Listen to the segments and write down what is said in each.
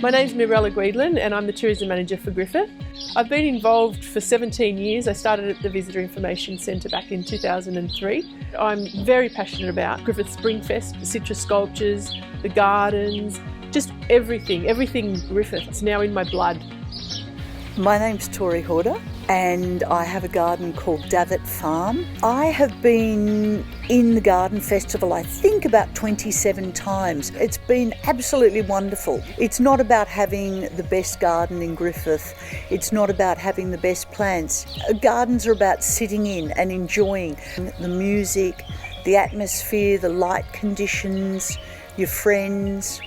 My name's Mirella Guidlin and I'm the Tourism Manager for Griffith. I've been involved for 17 years. I started at the Visitor Information Centre back in 2003. I'm very passionate about Griffith Spring Fest, the citrus sculptures, the gardens, just everything Griffith. It's now in my blood. My name's Tori Horder and I have a garden called Davitt Farm. I have been in the Garden Festival I think about 27 times. It's been absolutely wonderful. It's not about having the best garden in Griffith. It's not about having the best plants. Gardens are about sitting in and enjoying the music, the atmosphere, the light conditions, your friends.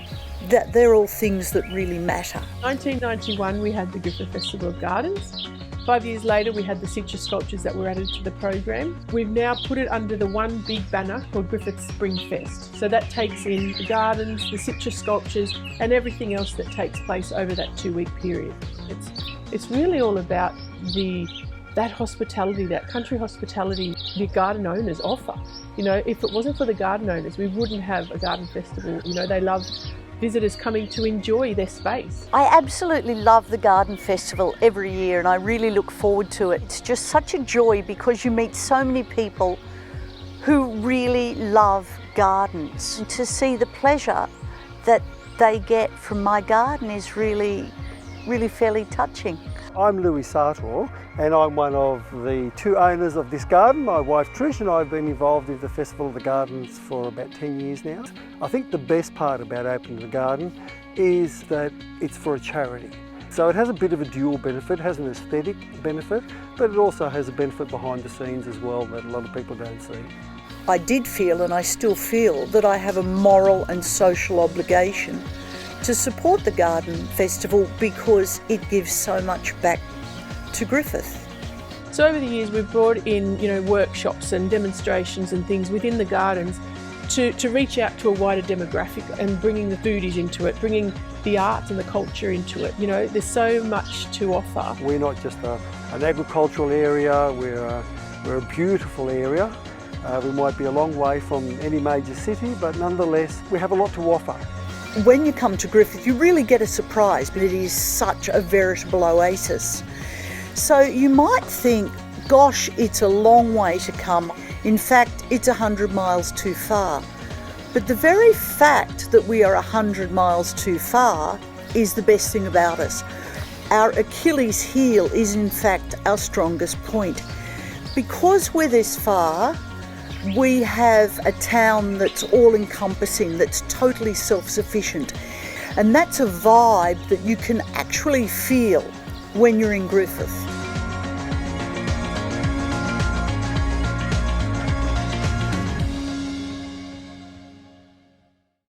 They're all things that really matter. 1991 we had the Griffith Festival of Gardens. 5 years later we had the citrus sculptures that were added to the program. We've now put it under the one big banner called Griffith Spring Fest. So that takes in the gardens, the citrus sculptures and everything else that takes place over that 2-week period. It's really all about that hospitality, that country hospitality the garden owners offer. You know, if it wasn't for the garden owners, we wouldn't have a garden festival. You know, they love visitors coming to enjoy their space. I absolutely love the Garden Festival every year and I really look forward to it. It's just such a joy because you meet so many people who really love gardens. And to see the pleasure that they get from my garden is really fairly touching. I'm Louis Sartor and I'm one of the 2 owners of this garden. My wife Trish and I have been involved with the Festival of the Gardens for about 10 years now. I think the best part about opening the garden is that it's for a charity. So it has a bit of a dual benefit. It has an aesthetic benefit, but it also has a benefit behind the scenes as well that a lot of people don't see. I did feel and I still feel that I have a moral and social obligation to support the Garden Festival because it gives so much back to Griffith. So over the years we've brought in, workshops and demonstrations and things within the gardens to reach out to a wider demographic and bringing the foodies into it, bringing the arts and the culture into it. You know, there's so much to offer. We're not just an agricultural area, we're a beautiful area. We might be a long way from any major city, but nonetheless we have a lot to offer. When you come to Griffith, you really get a surprise, but it is such a veritable oasis. So you might think, gosh, it's a long way to come. In fact, it's 100 miles too far. But the very fact that we are 100 miles too far is the best thing about us. Our Achilles heel is in fact our strongest point. Because we're this far, we have a town that's all-encompassing, that's totally self-sufficient. And that's a vibe that you can actually feel when you're in Griffith.